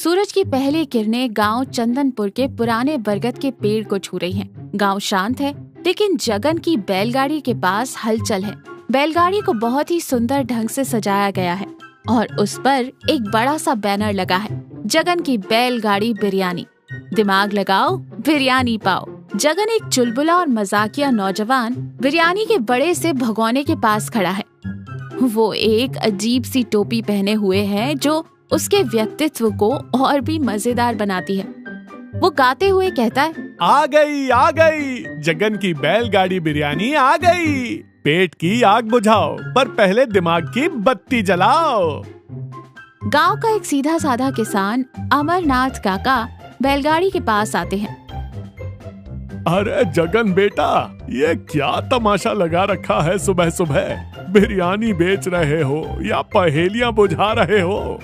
सूरज की पहली किरणें गांव चंदनपुर के पुराने बरगद के पेड़ को छू रही हैं। गांव शांत है, लेकिन जगन की बैलगाड़ी के पास हलचल है। बैलगाड़ी को बहुत ही सुंदर ढंग से सजाया गया है और उस पर एक बड़ा सा बैनर लगा है, जगन की बैलगाड़ी बिरयानी, दिमाग लगाओ बिरयानी पाओ। जगन एक चुलबुला और मजाकिया नौजवान बिरयानी के बड़े से भगोने के पास खड़ा है। वो एक अजीब सी टोपी पहने हुए है जो उसके व्यक्तित्व को और भी मजेदार बनाती है। वो गाते हुए कहता है, आ गई जगन की बैलगाड़ी बिरयानी आ गई। पेट की आग बुझाओ, पर पहले दिमाग की बत्ती जलाओ। गांव का एक सीधा साधा किसान अमरनाथ काका बैलगाड़ी के पास आते हैं। अरे जगन बेटा, ये क्या तमाशा लगा रखा है? सुबह सुबह बिरयानी बेच रहे हो या पहेलियां बुझा रहे हो?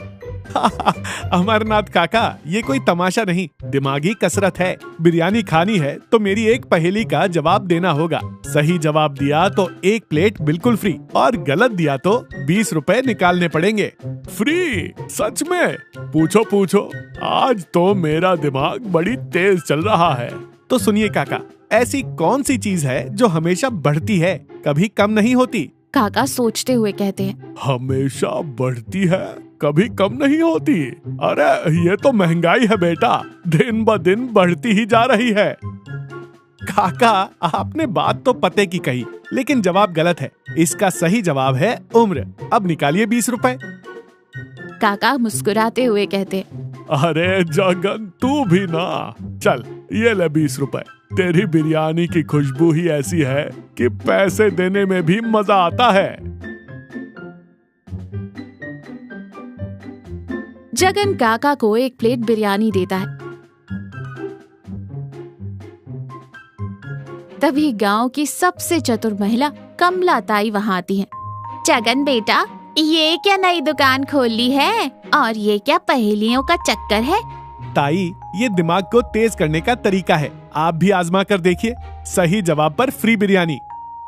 अमरनाथ काका, ये कोई तमाशा नहीं, दिमागी कसरत है। बिरयानी खानी है तो मेरी एक पहेली का जवाब देना होगा। सही जवाब दिया तो एक प्लेट बिल्कुल फ्री, और गलत दिया तो 20 रुपए निकालने पड़ेंगे। फ्री? सच में? पूछो पूछो, आज तो मेरा दिमाग बड़ी तेज चल रहा है। तो सुनिए काका, ऐसी कौन सी चीज है जो हमेशा बढ़ती है, कभी कम नहीं होती? काका सोचते हुए कहते हैं, हमेशा बढ़ती है, कभी कम नहीं होती। अरे ये तो महंगाई है बेटा, दिन ब दिन बढ़ती ही जा रही है। काका, आपने बात तो पते की कही, लेकिन जवाब गलत है। इसका सही जवाब है उम्र। अब निकालिए 20 रुपए। काका मुस्कुराते हुए कहते, अरे जगन, तू भी ना। चल ये ले 20 रुपए। तेरी बिरयानी की खुशबू ही ऐसी है कि पैसे देने में भी मजा आता है। जगन काका को एक प्लेट बिरयानी देता है। तभी गांव की सबसे चतुर महिला कमला ताई वहां आती है। जगन बेटा, ये क्या नई दुकान खोल ली है और ये क्या पहेलियों का चक्कर है? ताई, ये दिमाग को तेज करने का तरीका है, आप भी आजमा कर देखिए। सही जवाब पर फ्री बिरयानी।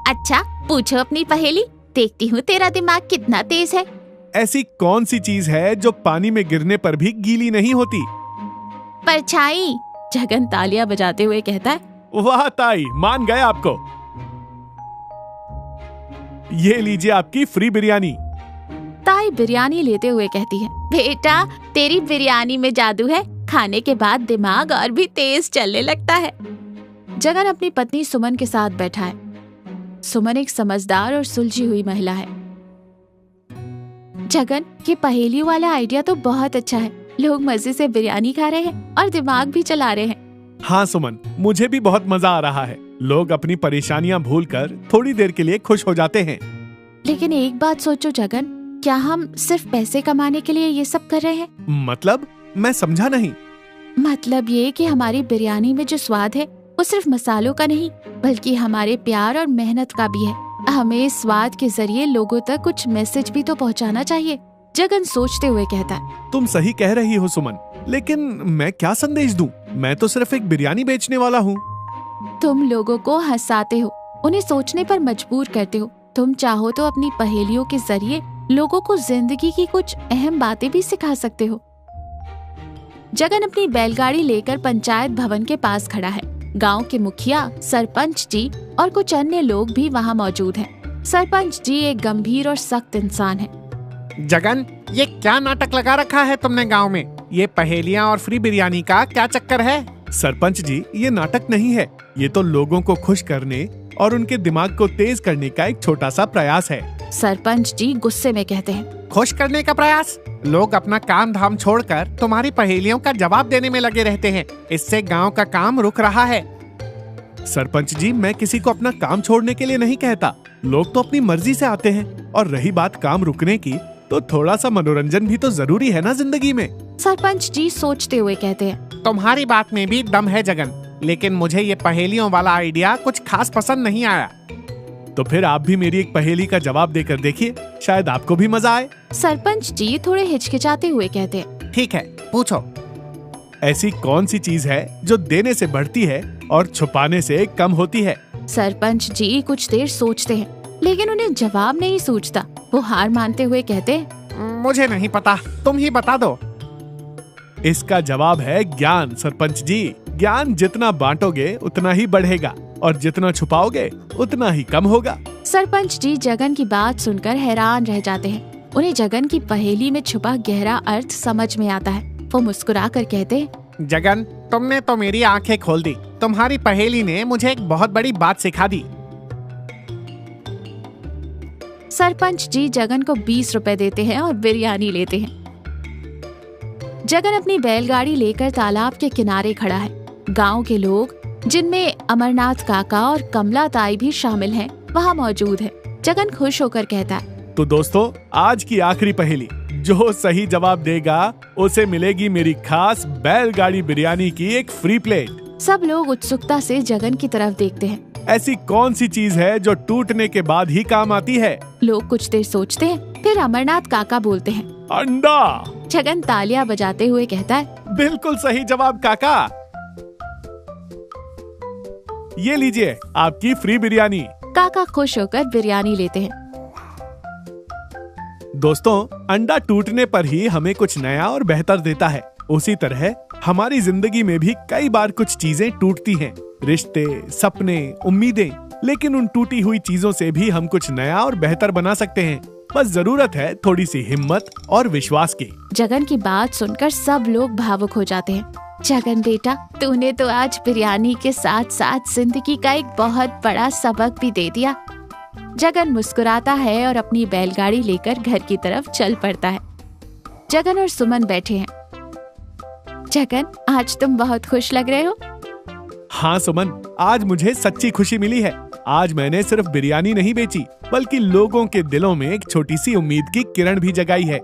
अच्छा, पूछो अपनी पहेली, देखती हूँ तेरा दिमाग कितना तेज है। ऐसी कौन सी चीज है जो पानी में गिरने पर भी गीली नहीं होती? परछाई। जगन तालियां बजाते हुए कहता है, वाह ताई, मान गए आपको। ये लीजिए आपकी फ्री बिरयानी। ताई बिरयानी लेते हुए कहती है, बेटा तेरी बिरयानी में जादू है, खाने के बाद दिमाग और भी तेज चलने लगता है। जगन अपनी पत्नी सुमन के साथ बैठा है। सुमन एक समझदार और सुलझी हुई महिला है। जगन, ये पहेलियों वाला आइडिया तो बहुत अच्छा है। लोग मजे से बिरयानी खा रहे हैं और दिमाग भी चला रहे हैं। हाँ सुमन, मुझे भी बहुत मजा आ रहा है। लोग अपनी परेशानियां भूलकर थोड़ी देर के लिए खुश हो जाते हैं। लेकिन एक बात सोचो जगन, क्या हम सिर्फ पैसे कमाने के लिए ये सब कर रहे हैं? मतलब? मैं समझा नहीं। मतलब ये कि हमारी बिरयानी में जो स्वाद है वो सिर्फ मसालों का नहीं, बल्कि हमारे प्यार और मेहनत का भी है। हमें इस स्वाद के जरिए लोगों तक कुछ मैसेज भी तो पहुंचाना चाहिए। जगन सोचते हुए कहता है, तुम सही कह रही हो सुमन, लेकिन मैं क्या संदेश दूं? मैं तो सिर्फ एक बिरयानी बेचने वाला हूँ। तुम लोगों को हंसाते हो, उन्हें सोचने पर मजबूर करते हो। तुम चाहो तो अपनी पहेलियों के जरिए लोगों को जिंदगी की कुछ अहम बातें भी सिखा सकते हो। जगन अपनी बैलगाड़ी लेकर पंचायत भवन के पास खड़ा है। गांव के मुखिया, सरपंच जी और कुछ अन्य लोग भी वहां मौजूद हैं। सरपंच जी एक गंभीर और सख्त इंसान है। जगन, ये क्या नाटक लगा रखा है तुमने गांव में? ये पहेलियां और फ्री बिरयानी का क्या चक्कर है? सरपंच जी, ये नाटक नहीं है, ये तो लोगों को खुश करने और उनके दिमाग को तेज करने का एक छोटा सा प्रयास है। सरपंच जी गुस्से में कहते हैं, खुश करने का प्रयास? लोग अपना काम धाम छोड़कर तुम्हारी पहेलियों का जवाब देने में लगे रहते हैं। इससे गांव का काम रुक रहा है। सरपंच जी, मैं किसी को अपना काम छोड़ने के लिए नहीं कहता। लोग तो अपनी मर्जी से आते हैं, और रही बात काम रुकने की, तो थोड़ा सा मनोरंजन भी तो जरूरी है ना जिंदगी में। सरपंच जी सोचते हुए कहते हैं, तुम्हारी बात में भी दम है जगन, लेकिन मुझे ये पहेलियों वाला आइडिया कुछ खास पसंद नहीं आया। तो फिर आप भी मेरी एक पहेली का जवाब देकर देखिए, शायद आपको भी मजा आए। सरपंच जी थोड़े हिचकिचाते हुए कहते हैं, ठीक है, पूछो। ऐसी कौन सी चीज है जो देने से बढ़ती है और छुपाने से कम होती है? सरपंच जी कुछ देर सोचते हैं, लेकिन उन्हें जवाब नहीं सूझता। वो हार मानते हुए कहते हैं, मुझे नहीं पता, तुम ही बता दो। इसका जवाब है ज्ञान सरपंच जी। ज्ञान जितना बांटोगे उतना ही बढ़ेगा और जितना छुपाओगे उतना ही कम होगा। सरपंच जी जगन की बात सुनकर हैरान रह जाते हैं। उन्हें जगन की पहेली में छुपा गहरा अर्थ समझ में आता है। वो मुस्कुरा कर कहते हैं, जगन, तुमने तो मेरी आंखें खोल दी। तुम्हारी पहेली ने मुझे एक बहुत बड़ी बात सिखा दी। सरपंच जी जगन को 20 रुपए देते हैं और बिरयानी लेते हैं। जगन अपनी बैलगाड़ी लेकर तालाब के किनारे खड़ा है। गांव के लोग, जिनमें अमरनाथ काका और कमला ताई भी शामिल हैं, वहाँ मौजूद है। जगन खुश होकर कहता है, तो दोस्तों, आज की आखिरी पहेली, जो सही जवाब देगा उसे मिलेगी मेरी खास बैलगाड़ी बिरयानी की एक फ्री प्लेट। सब लोग उत्सुकता से जगन की तरफ देखते हैं। ऐसी कौन सी चीज है जो टूटने के बाद ही काम आती है? लोग कुछ देर सोचते हैं, फिर अमरनाथ काका बोलते हैं, अंडा। जगन तालियां बजाते हुए कहता है, बिल्कुल सही जवाब काका। ये लीजिए आपकी फ्री बिरयानी। काका खुश होकर बिरयानी लेते हैं। दोस्तों, अंडा टूटने पर ही हमें कुछ नया और बेहतर देता है। उसी तरह हमारी जिंदगी में भी कई बार कुछ चीजें टूटती हैं, रिश्ते, सपने, उम्मीदें। लेकिन उन टूटी हुई चीजों से भी हम कुछ नया और बेहतर बना सकते हैं। बस जरूरत है थोड़ी सी हिम्मत और विश्वास की। जगन की बात सुनकर सब लोग भावुक हो जाते हैं। जगन बेटा, तूने तो आज बिरयानी के साथ साथ जिंदगी का एक बहुत बड़ा सबक भी दे दिया। जगन मुस्कुराता है और अपनी बैलगाड़ी लेकर घर की तरफ चल पड़ता है। जगन और सुमन बैठे हैं। जगन, आज तुम बहुत खुश लग रहे हो। हाँ सुमन, आज मुझे सच्ची खुशी मिली है। आज मैंने सिर्फ बिरयानी नहीं बेची, बल्कि लोगों के दिलों में एक छोटी सी उम्मीद की किरण भी जगाई है।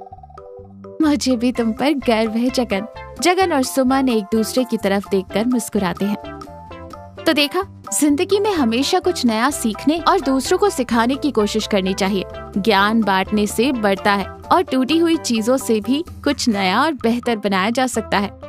मुझे भी तुम पर गर्व है जगन। जगन और सुमन एक दूसरे की तरफ देखकर मुस्कुराते हैं। तो देखा, जिंदगी में हमेशा कुछ नया सीखने और दूसरों को सिखाने की कोशिश करनी चाहिए। ज्ञान बांटने से बढ़ता है और टूटी हुई चीजों से भी कुछ नया और बेहतर बनाया जा सकता है।